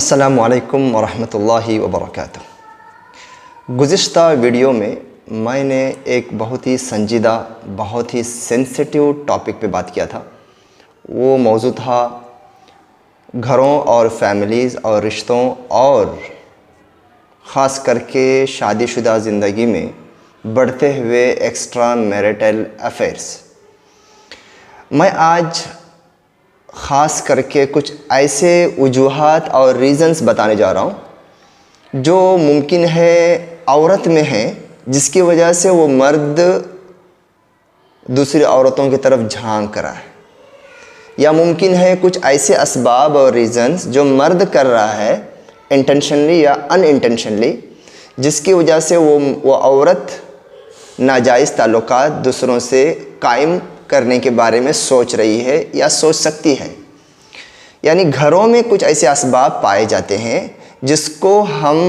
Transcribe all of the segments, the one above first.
अस्सलामु अलैकुम वरहमतुल्लाहि वबरकातुहू। गुज़िश्ता वीडियो में मैंने एक बहुत ही संजीदा, बहुत ही सेंसिटिव टॉपिक पे बात किया था। वो मौजू था घरों और फैमिलीज़ और रिश्तों और ख़ास करके शादीशुदा ज़िंदगी में बढ़ते हुए एक्स्ट्रा मैरिटल अफेयर्स। मैं आज ख़ास करके कुछ ऐसे वजूहात और रीज़न्स बताने जा रहा हूँ जो मुमकिन है औरत में है, जिसकी वजह से वो मर्द दूसरी औरतों की तरफ झांक रहा है, या मुमकिन है कुछ ऐसे असबाब और रीज़न्स जो मर्द कर रहा है इंटेंशनली या अनइंटेंशनली, जिसकी वजह से वो औरत नाजायज़ ताल्लुकात दूसरों से कायम करने के बारे में सोच रही है या सोच सकती है। यानी घरों में कुछ ऐसे असबाब पाए जाते हैं जिसको हम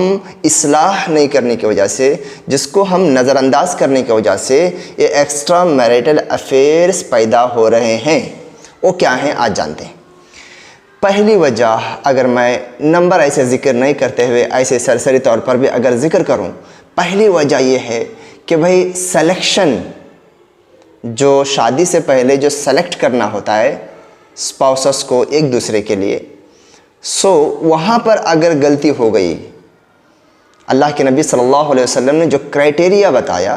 इस्लाह नहीं करने की वजह से, जिसको हम नज़रअंदाज करने की वजह से ये एक्स्ट्रा मैरिटल अफेयर्स पैदा हो रहे हैं। वो क्या हैं आज जानते हैं। पहली वजह, अगर मैं नंबर ऐसे ज़िक्र नहीं करते हुए ऐसे सरसरी तौर पर भी अगर ज़िक्र करूं, पहली वजह ये है कि भाई सिलेक्शन, जो शादी से पहले जो सेलेक्ट करना होता है स्पाउसेस को एक दूसरे के लिए, वहाँ पर अगर गलती हो गई, अल्लाह के नबी सल्लल्लाहु अलैहि वसल्लम ने जो क्राइटेरिया बताया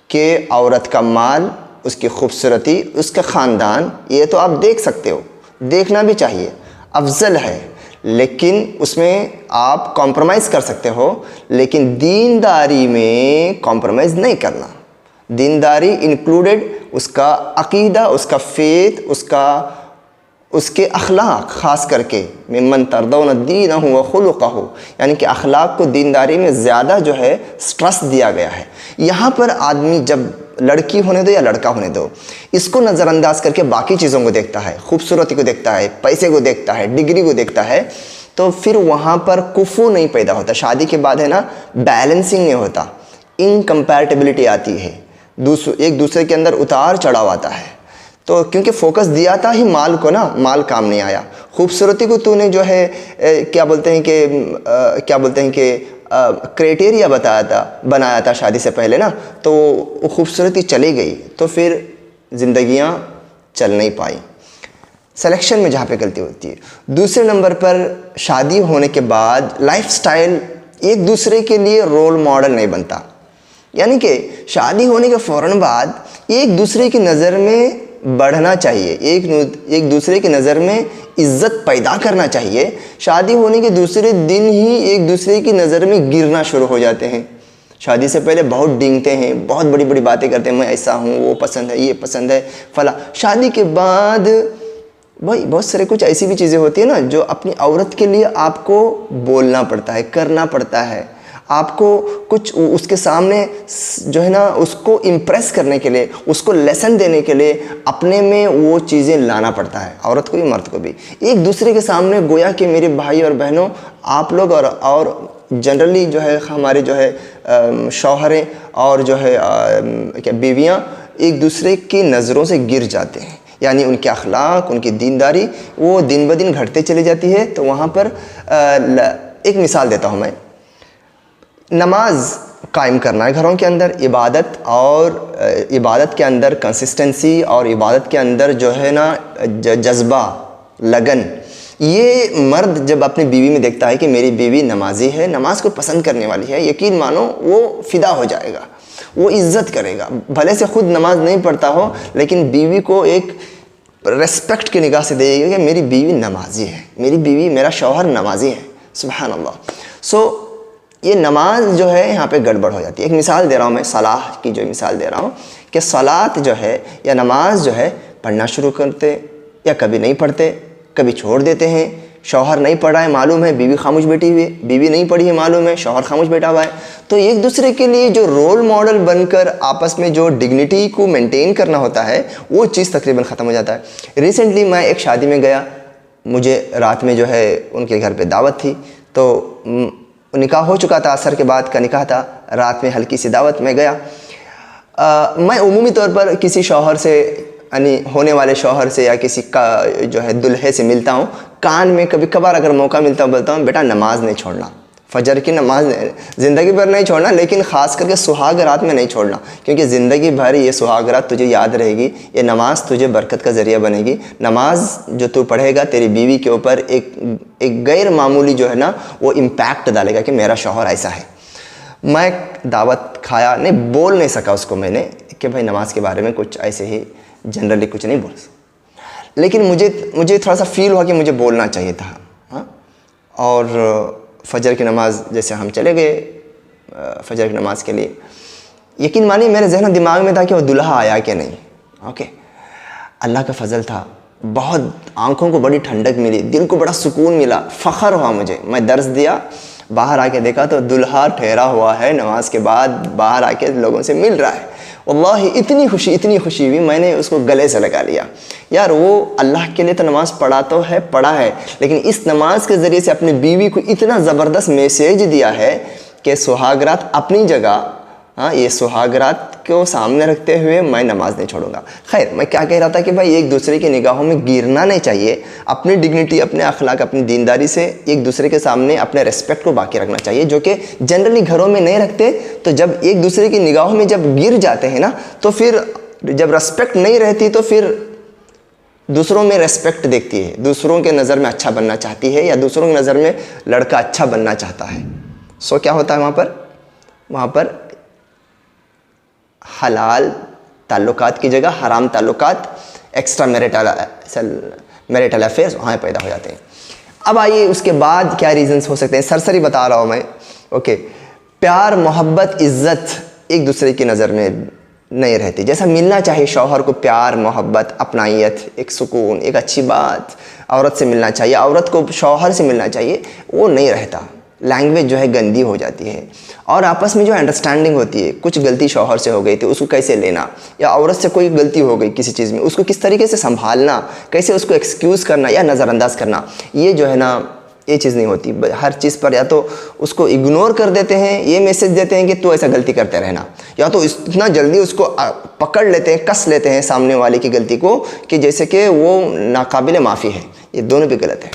कि औरत का माल, उसकी खूबसूरती, उसका ख़ानदान, ये तो आप देख सकते हो, देखना भी चाहिए, अफजल है, लेकिन उसमें आप कॉम्प्रोमाइज़ कर सकते हो, लेकिन दीनदारी में कॉम्प्रोमाइज़ नहीं करना। दीनदारी इंक्लूडेड उसका अक़ीदा, उसका फ़ेथ, उसके अखलाक, ख़ास करके मिम्मन तरदौन दीनहु व खुलुक़हु, यानी कि अखलाक को दीनदारी में ज़्यादा जो है स्ट्रेस दिया गया है। यहाँ पर आदमी जब लड़की होने दो या लड़का होने दो, इसको नज़रअंदाज करके बाकी चीज़ों को देखता है, खूबसूरती को देखता है, पैसे को देखता है, डिग्री को देखता है, तो फिर वहाँ पर कुफू नहीं पैदा होता। शादी के बाद है ना, बैलेंसिंग नहीं होता, इनकम्पैटिबिलिटी आती है, एक दूसरे के अंदर उतार चढ़ाव आता है। तो क्योंकि फोकस दिया था ही माल को ना, माल काम नहीं आया। खूबसूरती को तूने जो है क्या बोलते हैं कि क्राइटेरिया बनाया था शादी से पहले ना, तो वो खूबसूरती चली गई, तो फिर ज़िंदगियाँ चल नहीं पाई। सिलेक्शन में जहाँ पे गलती होती है। दूसरे नंबर पर, शादी होने के बाद लाइफस्टाइल एक दूसरे के लिए रोल मॉडल नहीं बनता। यानी कि शादी होने के फ़ौरन बाद एक दूसरे की नज़र में बढ़ना चाहिए, एक दूसरे की नज़र में इज़्ज़त पैदा करना चाहिए। शादी होने के दूसरे दिन ही एक दूसरे की नज़र में गिरना शुरू हो जाते हैं। शादी से पहले बहुत डींगते हैं, बहुत बड़ी बड़ी बातें करते हैं, मैं ऐसा हूँ, वो पसंद है, ये पसंद है, फला। शादी के बाद भाई बहुत सारे कुछ ऐसी भी चीज़ें होती है ना, जो अपनी औरत के लिए आपको बोलना पड़ता है, करना पड़ता है, आपको कुछ उसके सामने जो है ना, उसको इम्प्रेस करने के लिए, उसको लेसन देने के लिए अपने में वो चीज़ें लाना पड़ता है, औरत को भी मर्द को भी। एक दूसरे के सामने गोया कि मेरे भाई और बहनों, आप लोग और जनरली जो है हमारे जो है शौहरें और जो है क्या बीवियाँ एक दूसरे की नज़रों से गिर जाते हैं। यानी उनके अखलाक, उनकी दीनदारी वो दिन ब दिन घटते चली जाती है। तो वहाँ पर एक मिसाल देता हूँ मैं। नमाज कायम करना है घरों के अंदर, इबादत, और इबादत के अंदर कंसिस्टेंसी, और इबादत के अंदर जो है ना जज्बा, लगन, ये मर्द जब अपनी बीवी में देखता है कि मेरी बीवी नमाजी है, नमाज को पसंद करने वाली है, यकीन मानो वो फ़िदा हो जाएगा, वो इज़्ज़त करेगा। भले से खुद नमाज नहीं पढ़ता हो, लेकिन बीवी को एक रेस्पेक्ट की निगाह से देगा कि मेरी बीवी नमाजी है, मेरी बीवी, मेरा शौहर नमाजी है। सुभान अल्लाह। ये नमाज जो है यहाँ पे गड़बड़ हो जाती है। एक मिसाल दे रहा हूँ मैं, सलाह की जो मिसाल दे रहा हूँ कि सलात जो है या नमाज जो है पढ़ना शुरू करते, या कभी नहीं पढ़ते, कभी छोड़ देते हैं। शौहर नहीं पढ़ा है मालूम है, बीवी खामोश बैठी हुई है, बीवी नहीं पढ़ी है मालूम है, शौहर खामोश बैठा हुआ है। तो एक दूसरे के लिए जो रोल मॉडल बनकर आपस में जो डिग्निटी को मेंटेन करना होता है, वो चीज़ तकरीबन ख़त्म हो जाता है। रिसेंटली मैं एक शादी में गया, मुझे रात में जो है उनके घर पर दावत थी, तो निकाह हो चुका था, असर के बाद का निकाह था, रात में हल्की सी दावत में गया। मैं उमूमी तौर पर किसी शौहर से, यानी होने वाले शौहर से या किसी का जो है दुल्हे से मिलता हूँ कान में कभी कभार अगर मौका मिलता है बोलता हूँ बेटा नमाज नहीं छोड़ना, फजर की नमाज ज़िंदगी भर नहीं छोड़ना, लेकिन ख़ास करके सुहाग रात में नहीं छोड़ना, क्योंकि ज़िंदगी भर ये सुहाग रात तुझे याद रहेगी। ये नमाज तुझे बरकत का ज़रिया बनेगी। नमाज जो तू पढ़ेगा तेरी बीवी के ऊपर एक गैर मामूली जो है ना वो इम्पैक्ट डालेगा कि मेरा शौहर ऐसा है। मैं दावत खाया, नहीं बोल नहीं सका उसको मैंने कि भाई नमाज के बारे में कुछ ऐसे ही जनरली कुछ नहीं बोल सकता, लेकिन मुझे थोड़ा सा फील हुआ कि मुझे बोलना चाहिए था। हाँ, और फजर की नमाज़ जैसे हम चले गए फजर की नमाज़ के लिए, यकीन मानिए मेरे जहन दिमाग में था कि वो दूल्हा आया कि नहीं। ओके, अल्लाह का फजल था, बहुत आंखों को बड़ी ठंडक मिली, दिल को बड़ा सुकून मिला, फ़ख्र हुआ मुझे। मैं दर्स दिया, बाहर आके देखा तो दूल्हा ठहरा हुआ है, नमाज के बाद बाहर आके लोगों से मिल रहा है। वल्लाही इतनी खुशी हुई, मैंने उसको गले से लगा लिया। यार वो अल्लाह के लिए तो नमाज़ पढ़ा है, लेकिन इस नमाज के ज़रिए से अपनी बीवी को इतना ज़बरदस्त मैसेज दिया है कि सुहागरात अपनी जगह, हाँ, ये सुहागरात को सामने रखते हुए मैं नमाज नहीं छोड़ूंगा। खैर, मैं क्या कह रहा था कि भाई एक दूसरे की निगाहों में गिरना नहीं चाहिए। अपनी डिग्निटी, अपने अखलाक, अपनी दीनदारी से एक दूसरे के सामने अपने रेस्पेक्ट को बाकी रखना चाहिए, जो कि जनरली घरों में नहीं रखते। तो जब एक दूसरे की निगाहों में जब गिर जाते हैं ना, तो फिर जब रेस्पेक्ट नहीं रहती तो फिर दूसरों में रेस्पेक्ट देखती है, दूसरों के नज़र में अच्छा बनना चाहती है, या दूसरों की नज़र में लड़का अच्छा बनना चाहता है। सो क्या होता है वहाँ पर हलाल ताल्लुकात की जगह हराम ताल्लुकात, एक्स्ट्रा मैरिटल अफेयर्स वहाँ पैदा हो जाते हैं। अब आइए उसके बाद क्या रीज़न्स हो सकते हैं, सरसरी बता रहा हूँ मैं। ओके, प्यार, मोहब्बत, इज़्ज़त एक दूसरे की नज़र में नहीं रहती। जैसा मिलना चाहिए शौहर को प्यार, मोहब्बत, अपनाइयत, एक सुकून, एक अच्छी बात औरत से मिलना चाहिए, औरत को शौहर से मिलना चाहिए, वो नहीं रहता। लैंग्वेज जो है गंदी हो जाती है, और आपस में जो अंडरस्टैंडिंग होती है, कुछ गलती शौहर से हो गई थी उसको कैसे लेना, या औरत से कोई गलती हो गई किसी चीज़ में उसको किस तरीके से संभालना, कैसे उसको एक्सक्यूज़ करना या नज़रअंदाज करना, ये जो है ना ये चीज़ नहीं होती। हर चीज़ पर या तो उसको इग्नोर कर देते हैं, ये मैसेज देते हैं कि तू ऐसा गलती करते रहना, या तो इतना जल्दी उसको पकड़ लेते हैं, कस लेते हैं सामने वाले की गलती को कि जैसे कि वो नाकाबिल माफ़ी है। ये दोनों भी गलत है।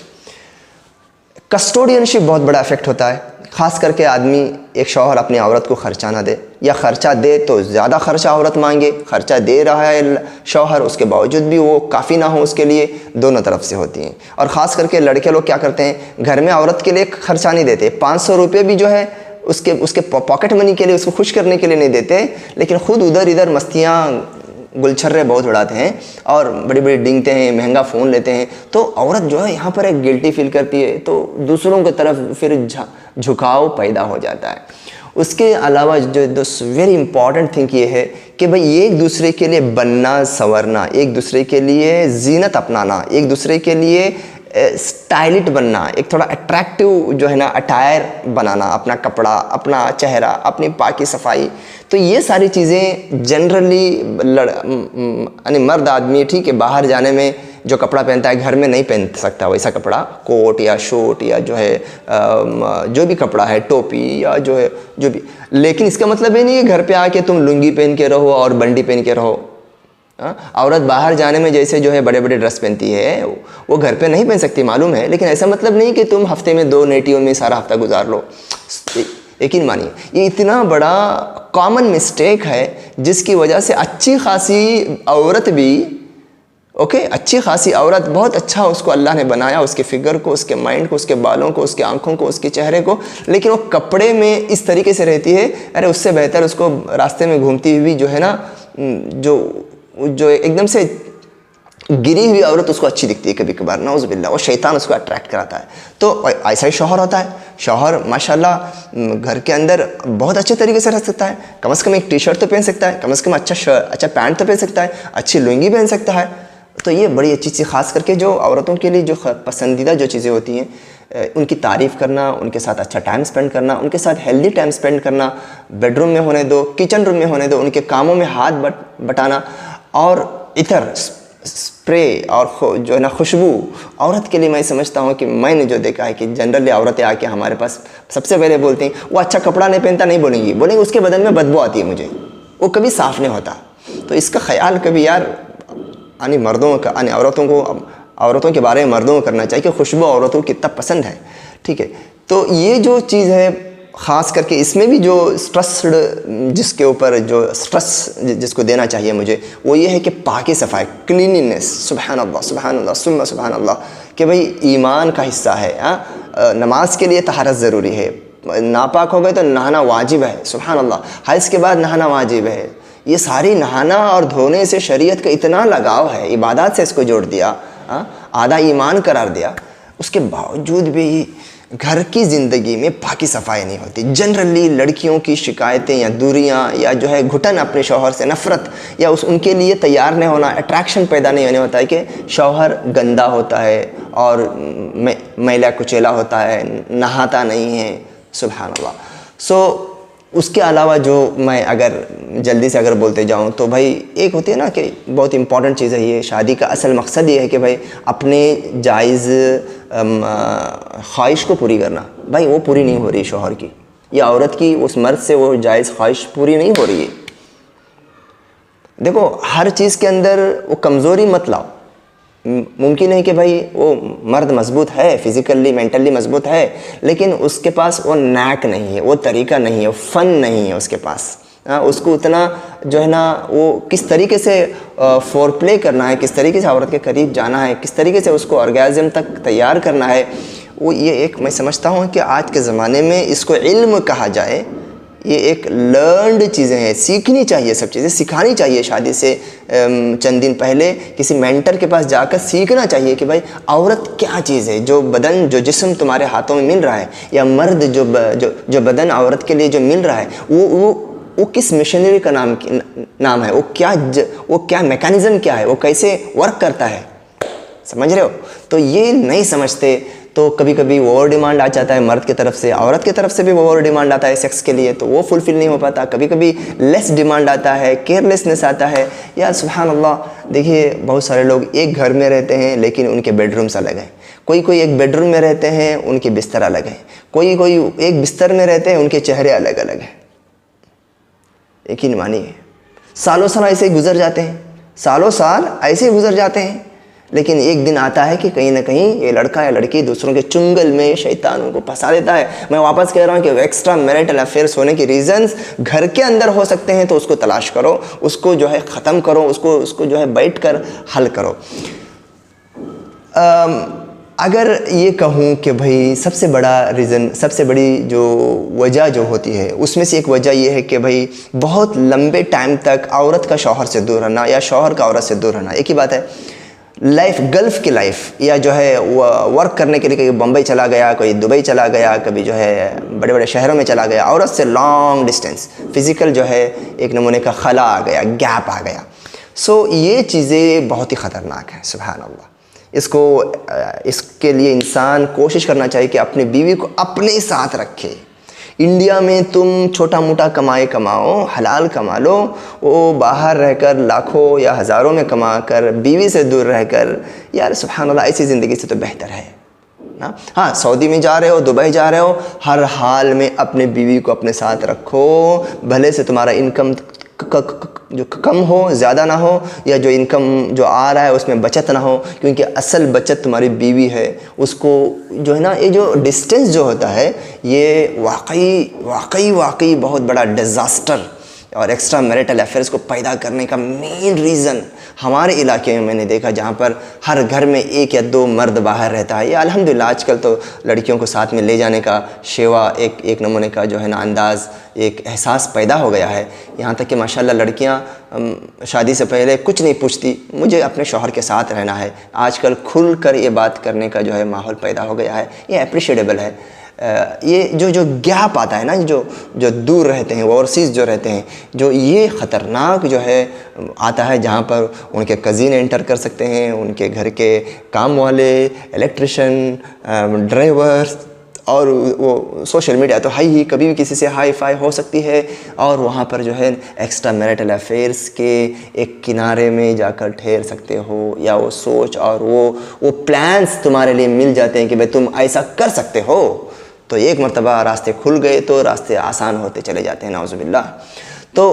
कस्टोडियनशिप बहुत बड़ा इफेक्ट होता है, ख़ास करके आदमी, एक शौहर अपनी औरत को ख़र्चा ना दे, या ख़र्चा दे तो ज़्यादा ख़र्चा औरत मांगे। ख़र्चा दे रहा है शौहर, उसके बावजूद भी वो काफ़ी ना हो उसके लिए, दोनों तरफ से होती हैं। और ख़ास करके लड़के लोग क्या करते हैं, घर में औरत के लिए ख़र्चा नहीं देते, 500 रुपये भी जो है उसके पॉकेट मनी के लिए, उसको खुश करने के लिए नहीं देते, लेकिन ख़ुद उधर इधर मस्तियाँ गुलछर्रे बहुत उड़ाते हैं और बड़ी बड़ी डिंगते हैं, महंगा फ़ोन लेते हैं। तो औरत जो है यहाँ पर एक गिल्टी फील करती है, तो दूसरों की तरफ फिर झुकाव पैदा हो जाता है। उसके अलावा जो वेरी इंपॉर्टेंट थिंग ये है कि भाई एक दूसरे के लिए बनना संवरना, एक दूसरे के लिए जीनत अपनाना, एक दूसरे के लिए स्टाइलिट बनना, एक थोड़ा अट्रैक्टिव जो है ना अटायर बनाना, अपना कपड़ा, अपना चेहरा, अपनी पाकी सफाई। तो ये सारी चीज़ें जनरली यानी मर्द आदमी ठीक है बाहर जाने में जो कपड़ा पहनता है घर में नहीं पहन सकता वैसा कपड़ा, कोट या शूट या जो है जो भी कपड़ा है, टोपी या जो है जो भी। लेकिन इसका मतलब ये नहीं है घर पे आके तुम लुंगी पहन के रहो और बंडी पहन के रहो। औरत बाहर जाने में जैसे जो है बड़े बड़े ड्रेस पहनती है वो घर पे नहीं पहन सकती मालूम है, लेकिन ऐसा मतलब नहीं कि तुम हफ्ते में 2 नेटियों में सारा हफ्ता गुजार लो। यकीन मानिए ये इतना बड़ा कॉमन मिस्टेक है जिसकी वजह से अच्छी खासी औरत भी अच्छी खासी औरत, बहुत अच्छा उसको अल्लाह ने बनाया, उसके फिगर को, उसके माइंड को, उसके बालों को, उसकी आंखों को, उसके चेहरे को, लेकिन वो कपड़े में इस तरीके से रहती है, अरे उससे बेहतर उसको रास्ते में घूमती हुई जो है ना जो एकदम से गिरी हुई औरत उसको अच्छी दिखती है कभी कभार, नाउज़ुबिल्लाह, वो शैतान उसको अट्रैक्ट कराता है। तो ऐसा ही शौहर होता है। शौहर माशाल्लाह घर के अंदर बहुत अच्छे तरीके से रह सकता है, कम से कम एक टी-शर्ट तो पहन सकता है, कम से कम अच्छा पैंट तो पहन सकता है, अच्छी लुंगी पहन सकता है। तो ये बड़ी अच्छी चीज़, ख़ास करके जो औरतों के लिए जो पसंदीदा जो चीज़ें होती हैं, उनकी तारीफ़ करना, उनके साथ अच्छा टाइम स्पेंड करना, उनके साथ हेल्दी टाइम स्पेंड करना, बेडरूम में होने दो, किचन रूम में होने दो, उनके कामों में हाथ बटाना, और इतर स्प्रे और जो है ना खुशबू। औरत के लिए मैं समझता हूँ कि मैंने जो देखा है कि जनरली औरतें आके हमारे पास सबसे पहले बोलती हैं वो अच्छा कपड़ा नहीं पहनता, नहीं बोलेंगी उसके बदन में बदबू आती है मुझे, वो कभी साफ़ नहीं होता। तो इसका ख्याल कभी यार यानी मर्दों का यानी औरतों को औरतों के बारे में मर्दों को करना चाहिए कि खुशबू औरतों को कितना पसंद है, ठीक है। तो ये जो चीज़ है, ख़ास करके इसमें भी जो स्ट्रेस्ड, जिसके ऊपर जो स्ट्रेस जिसको देना चाहिए मुझे, वो ये है कि पाकी सफाई, क्लीनिनेस। सुभान अल्लाह सुभान अल्लाह सुम्मा सुभान अल्लाह, कि भाई ईमान का हिस्सा है। नमाज के लिए तहारत ज़रूरी है, नापाक हो गए तो नहाना वाजिब है, सुभान अल्लाह। हैज़ के बाद नहाना वाजिब है। ये सारी नहाना और धोने से शरीयत का इतना लगाव है, इबादत से इसको जोड़ दिया, आधा ईमान करार दिया। उसके बावजूद भी घर की ज़िंदगी में पाकी सफाई नहीं होती। जनरली लड़कियों की शिकायतें या दूरियां या जो है घुटन अपने शौहर से, नफ़रत या उनके लिए तैयार नहीं होना, अट्रैक्शन पैदा नहीं होने होता है कि शौहर गंदा होता है और मैला कुचैला होता है, नहाता नहीं है, सुभान अल्लाह। सो उसके अलावा जो मैं अगर जल्दी से अगर बोलते जाऊं तो भाई एक होती है ना कि बहुत इंपॉर्टेंट चीज़ है ये, शादी का असल मकसद ये है कि भाई अपने जायज़ ख्वाहिश को पूरी करना। भाई वो पूरी नहीं हो रही शौहर की या औरत की, उस मर्द से वो जायज़ ख्वाहिश पूरी नहीं हो रही है। देखो हर चीज़ के अंदर वो कमज़ोरी मत लाओ। मुमकिन है कि भाई वो मर्द मजबूत है, फिज़िकली मेंटली मजबूत है, लेकिन उसके पास वो नैक नहीं है, वो तरीका नहीं है, वो फ़न नहीं है उसके पास। उसको उतना जो है ना, वो किस तरीके से फोर प्ले करना है, किस तरीके से औरत के करीब जाना है, किस तरीके से उसको ऑर्गेज़म तक तैयार करना है, वो ये एक मैं समझता हूँ कि आज के ज़माने में इसको इल्म कहा जाए, ये एक लर्नड चीज़ें हैं, सीखनी चाहिए, सब चीज़ें सिखानी चाहिए। शादी से चंद दिन पहले किसी मेंटर के पास जाकर सीखना चाहिए कि भाई औरत क्या चीज़ है, जो बदन जो जिस्म तुम्हारे हाथों में मिल रहा है, या मर्द जो बदन औरत के लिए जो मिल रहा है, वो किस मशीनरी का नाम है, वो क्या मैकेनिज़्म क्या है, वो कैसे वर्क करता है, समझ रहे हो। तो ये नहीं समझते, तो कभी कभी ओवर डिमांड आ जाता है मर्द की तरफ से, औरत की तरफ से भी ओवर डिमांड आता है सेक्स के लिए, तो वो फुलफ़िल नहीं हो पाता। कभी कभी लेस डिमांड आता है, केयरलेसनेस आता है। यार सुभान अल्लाह, देखिए बहुत सारे लोग एक घर में रहते हैं लेकिन उनके बेडरूम्स अलग हैं। कोई एक बेडरूम में रहते हैं, उनके बिस्तर अलग हैं। कोई एक बिस्तर में रहते हैं, उनके चेहरे अलग अलग हैं। यकीन मानिए सालों साल ऐसे ही गुजर जाते हैं, सालों साल ऐसे ही गुजर जाते हैं, लेकिन एक दिन आता है कि कहीं ना कहीं ये लड़का या लड़की दूसरों के चुंगल में शैतान उनको फंसा देता है। मैं वापस कह रहा हूँ कि एक्स्ट्रा मैरिटल अफेयर्स होने के रीज़न्स घर के अंदर हो सकते हैं, तो उसको तलाश करो, उसको जो है ख़त्म करो, उसको जो है बैठ कर हल करो। अगर ये कहूँ कि भाई सबसे बड़ा रीज़न, सबसे बड़ी जो वजह जो होती है, उसमें से एक वजह ये है कि भाई बहुत लंबे टाइम तक औरत का शौहर से दूर रहना या शौहर का औरत से दूर रहना। एक ही बात है, लाइफ, गल्फ़ की लाइफ, या जो है वर्क करने के लिए कहीं बम्बई चला गया, कोई दुबई चला गया, कभी जो है बड़े बड़े शहरों में चला गया, औरत से लॉन्ग डिस्टेंस, फ़िज़िकल जो है एक नमूने का खला आ गया, गैप आ गया। सो ये चीज़ें बहुत ही ख़तरनाक हैं, सुभान अल्लाह। इसके लिए इंसान कोशिश करना चाहिए कि अपनी बीवी को अपने साथ रखे। इंडिया में तुम छोटा मोटा कमाओ, हलाल कमा लो, वो बाहर रहकर लाखों या हज़ारों में कमा कर बीवी से दूर रहकर, यार सुभान अल्लाह, ऐसी ज़िंदगी से तो बेहतर है ना। हाँ, सऊदी में जा रहे हो, दुबई जा रहे हो, हर हाल में अपने बीवी को अपने साथ रखो, भले से तुम्हारा इनकम जो कम हो, ज़्यादा ना हो, या जो इनकम जो आ रहा है उसमें बचत ना हो, क्योंकि असल बचत तुम्हारी बीवी है। उसको जो है ना, ये जो डिस्टेंस जो होता है, ये वाकई बहुत बड़ा डिज़ास्टर और एक्स्ट्रा मैरिटल अफेयर्स को पैदा करने का मेन रीज़न हमारे इलाके में मैंने देखा, जहाँ पर हर घर में एक या दो मर्द बाहर रहता है। या अल्हम्दुलिल्लाह आजकल तो लड़कियों को साथ में ले जाने का शेवा एक नमूने का जो है ना अंदाज़, एक एहसास पैदा हो गया है। यहाँ तक कि माशाल्लाह लड़कियाँ शादी से पहले कुछ नहीं पूछती, मुझे अपने शौहर के साथ रहना है। आजकल खुल कर ये बात करने का जो है माहौल पैदा हो गया है, ये अप्रिशिएटेबल है। ये जो गैप आता है ना, जो दूर रहते हैं, ओवरसीज़ जो रहते हैं, जो ये ख़तरनाक जो है आता है, जहाँ पर उनके कज़िन एंटर कर सकते हैं, उनके घर के काम वाले, इलेक्ट्रिशियन, ड्राइवर्स, और वो सोशल मीडिया तो है ही, कभी भी किसी से हाई फाई हो सकती है। और वहाँ पर जो है एक्स्ट्रा मैरिटल अफेयर्स के एक किनारे में जाकर ठहर सकते हो, या वो सोच और वो प्लान्स तुम्हारे लिए मिल जाते हैं कि भाई तुम ऐसा कर सकते हो। तो एक मर्तबा रास्ते खुल गए तो रास्ते आसान होते चले जाते हैं, नाउज़ुबिल्लाह। तो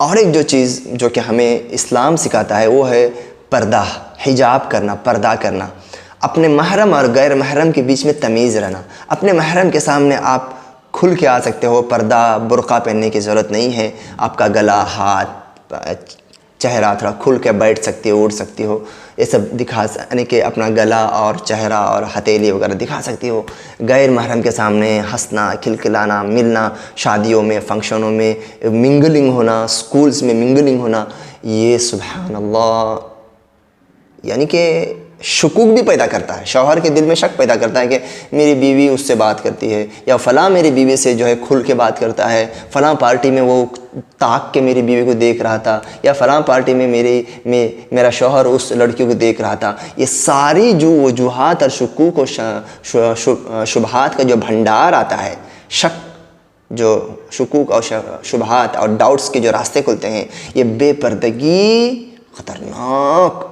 और एक जो चीज़ जो कि हमें इस्लाम सिखाता है वो है पर्दा, हिजाब करना, पर्दा करना, अपने महरम और गैर महरम के बीच में तमीज़ रहना। अपने महरम के सामने आप खुल के आ सकते हो, पर्दा बुर्का पहनने की ज़रूरत नहीं है। आपका गला, हाथ, चेहरा थोड़ा खुल के बैठ सकती हो, उड़ सकती हो, ये सब दिखा, यानी कि अपना गला और चेहरा और हथेली वगैरह दिखा सकती हो। गैर महरम के सामने हंसना, खिलखिलाना, मिलना, शादियों में, फंक्शनों में मिंगलिंग होना, स्कूल्स में मिंगलिंग होना, ये सुभान अल्लाह यानी कि शुकूक भी पैदा करता है। शौहर के दिल में शक पैदा करता है कि मेरी बीवी उससे बात करती है, या फ़लाँ मेरी बीवी से जो है खुल के बात करता है, फ़लाँ पार्टी में वो ताक के मेरी बीवी को देख रहा था, या फ़लाँ पार्टी में मेरा शौहर उस लड़की को देख रहा था। ये सारी जो वजूहात और शुकूक और शुबहात का जो भंडार आता है, शक, जो शुकूक और शुबहात और डाउट्स के जो रास्ते खुलते हैं, ये बेपर्दगी ख़तरनाक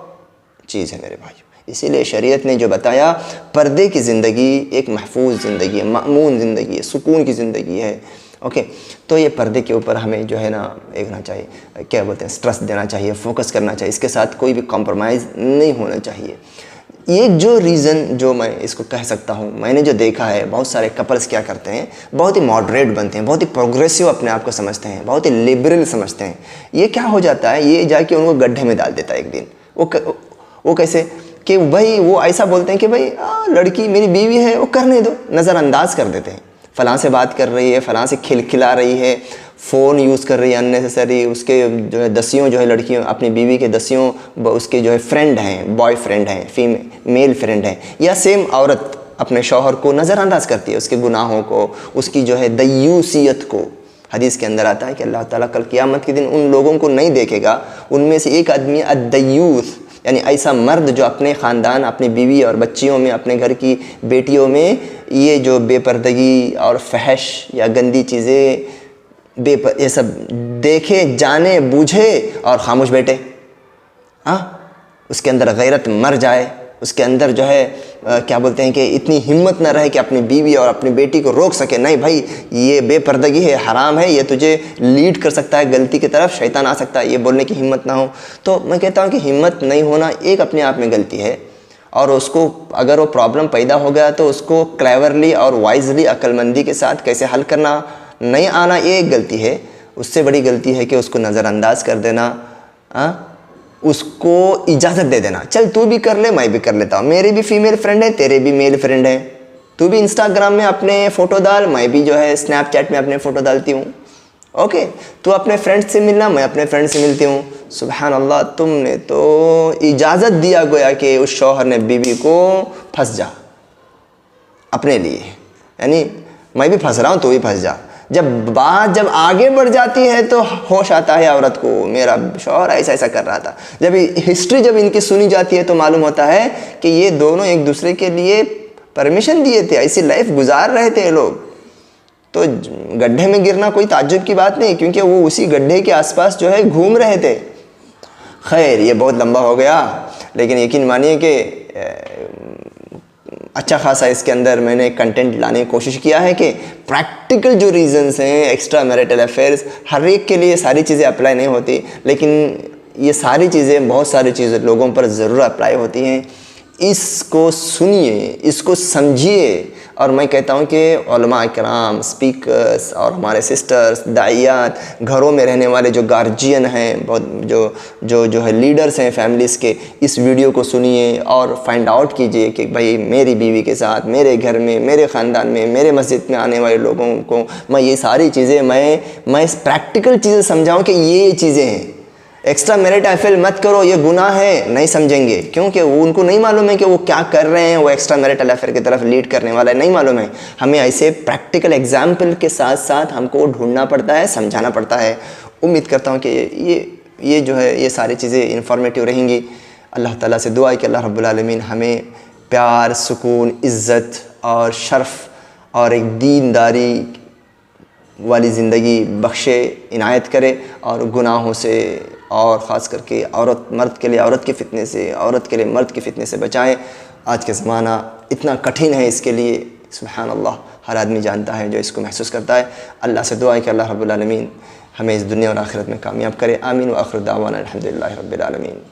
चीज़ है मेरे भाइयों। इसीलिए शरीयत ने जो बताया, पर्दे की ज़िंदगी एक महफूज ज़िंदगी है, मामून ज़िंदगी है, सुकून की ज़िंदगी है। ओके, तो ये पर्दे के ऊपर हमें जो है ना देखना चाहिए, क्या बोलते हैं, स्ट्रेस देना चाहिए, फोकस करना चाहिए, इसके साथ कोई भी कॉम्प्रोमाइज़ नहीं होना चाहिए। ये जो रीज़न जो मैं इसको कह सकता हूँ, मैंने जो देखा है, बहुत सारे कपल्स क्या करते हैं, बहुत ही मॉडरेट बनते हैं, बहुत ही प्रोग्रेसिव अपने आप को समझते हैं, बहुत ही लिबरल समझते हैं। ये क्या हो जाता है, ये जाके उनको गड्ढे में डाल देता है एक दिन। वो कैसे कि भाई वो ऐसा बोलते हैं कि भाई लड़की मेरी बीवी है, वो करने दो, नज़रअंदाज कर देते हैं। फ़लाँ से बात कर रही है, फ़लाँ से खिलखिला रही है, फ़ोन यूज़ कर रही है अननेसेसरी, उसके जो है दसियों जो है लड़कियों, अपनी बीवी के दसियों उसके जो है फ्रेंड हैं, बॉयफ्रेंड हैं, मेल फ्रेंड हैं, या सेम औरत अपने शौहर को नज़रअंदाज करती है, उसके गुनाहों को, उसकी जो है दयूसियत को। हदीस के अंदर आता है कि अल्लाह ताला कल क़यामत के दिन उन लोगों को नहीं देखेगा, उनमें से एक आदमी अद्दयूस, यानी ऐसा मर्द जो अपने ख़ानदान, अपनी बीवी और बच्चियों में, अपने घर की बेटियों में ये जो बेपर्दगी और फहश या गंदी चीज़ें ये सब देखे, जाने, बूझे और ख़ामोश बैठे। हाँ, उसके अंदर गैरत मर जाए, उसके अंदर जो है क्या बोलते हैं कि इतनी हिम्मत ना रहे कि अपनी बीवी और अपनी बेटी को रोक सके। नहीं भाई, ये बेपर्दगी है, हराम है, ये तुझे लीड कर सकता है गलती की तरफ, शैतान आ सकता है, ये बोलने की हिम्मत ना हो। तो मैं कहता हूँ कि हिम्मत नहीं होना एक अपने आप में गलती है, और उसको अगर वो प्रॉब्लम पैदा हो गया तो उसको क्लेवरली और वाइजली, अक्लमंदी के साथ कैसे हल करना, नहीं आना, ये एक गलती है। उससे बड़ी गलती है कि उसको नज़रअंदाज कर देना, उसको इजाज़त दे देना, चल तू भी कर ले, मैं भी कर लेता हूँ, मेरी भी फीमेल फ्रेंड है, तेरे भी मेल फ्रेंड है, तू भी इंस्टाग्राम में अपने फ़ोटो डाल, मैं भी जो है स्नैपचैट में अपने फ़ोटो डालती हूँ। ओके, तू अपने फ्रेंड से मिलना, मैं अपने फ्रेंड से मिलती हूँ। सुभान अल्लाह, तुमने तो इजाज़त दिया गोया कि उस शौहर ने बीवी को फंस जा अपने लिए, यानी मैं भी फंस रहा हूँ, तू भी फंस जा। जब आगे बढ़ जाती है तो होश आता है औरत को, मेरा शौहर ऐसा ऐसा कर रहा था। जब हिस्ट्री जब इनकी सुनी जाती है तो मालूम होता है कि ये दोनों एक दूसरे के लिए परमिशन दिए थे, ऐसी लाइफ गुजार रहे थे ये लोग। तो गड्ढे में गिरना कोई ताज्जुब की बात नहीं, क्योंकि वो उसी गड्ढे के आसपास जो है घूम रहे थे। खैर, ये बहुत लंबा हो गया, लेकिन यकीन मानिए कि अच्छा खासा इसके अंदर मैंने कंटेंट लाने की कोशिश किया है कि प्रैक्टिकल जो रीज़न्स हैं एक्स्ट्रा मैरिटल अफेयर्स, हर एक के लिए सारी चीज़ें अप्लाई नहीं होती, लेकिन ये सारी चीज़ें, बहुत सारी चीज़ें लोगों पर ज़रूर अप्लाई होती हैं। इसको सुनिए, इसको समझिए, और मैं कहता हूँ कि उलमा इकराम, स्पीकर्स और हमारे सिस्टर्स, दाइयात, घरों में रहने वाले जो गार्जियन हैं, बहुत जो है लीडर्स हैं फैमिलीज़ के, इस वीडियो को सुनिए और फाइंड आउट कीजिए कि भाई मेरी बीवी के साथ, मेरे घर में, मेरे ख़ानदान में, मेरे मस्जिद में आने वाले लोगों को मैं ये सारी चीज़ें, मैं प्रैक्टिकल चीज़ें समझाऊँ कि ये चीज़ें हैं। एक्स्ट्रा मैरिटल अफेयर मत करो, ये गुनाह है, नहीं समझेंगे, क्योंकि उनको नहीं मालूम है कि वो क्या कर रहे हैं, वो एक्स्ट्रा मैरिटल अफेयर की तरफ लीड करने वाला है, नहीं मालूम है। हमें ऐसे प्रैक्टिकल एग्जाम्पल के साथ साथ हमको ढूंढना पड़ता है, समझाना पड़ता है। उम्मीद करता हूँ कि ये जो है ये सारी चीज़ें इन्फॉर्मेटिव रहेंगी। अल्लाह ताला से दुआ है कि अल्लाह रब्बुल आलमीन हमें प्यार, सुकून, इज़्ज़त और शर्फ़ और एक दीनदारी वाली ज़िंदगी बख्शे, इनायत करे, और गुनाहों से और ख़ास करके मर्द के लिए औरत के फितने से, औरत के लिए मर्द के फितने से बचाएं। आज के ज़माना इतना कठिन है, इसके लिए सुभान अल्लाह हर आदमी जानता है जो इसको महसूस करता है। अल्लाह से दुआ है कि अल्लाह रब्बुल आलमीन हमें इस दुनिया और आखिरत में कामयाब करे। आमीन व आखिर दावाना अल्हम्दुलिल्लाहि रब्बिल आलमीन।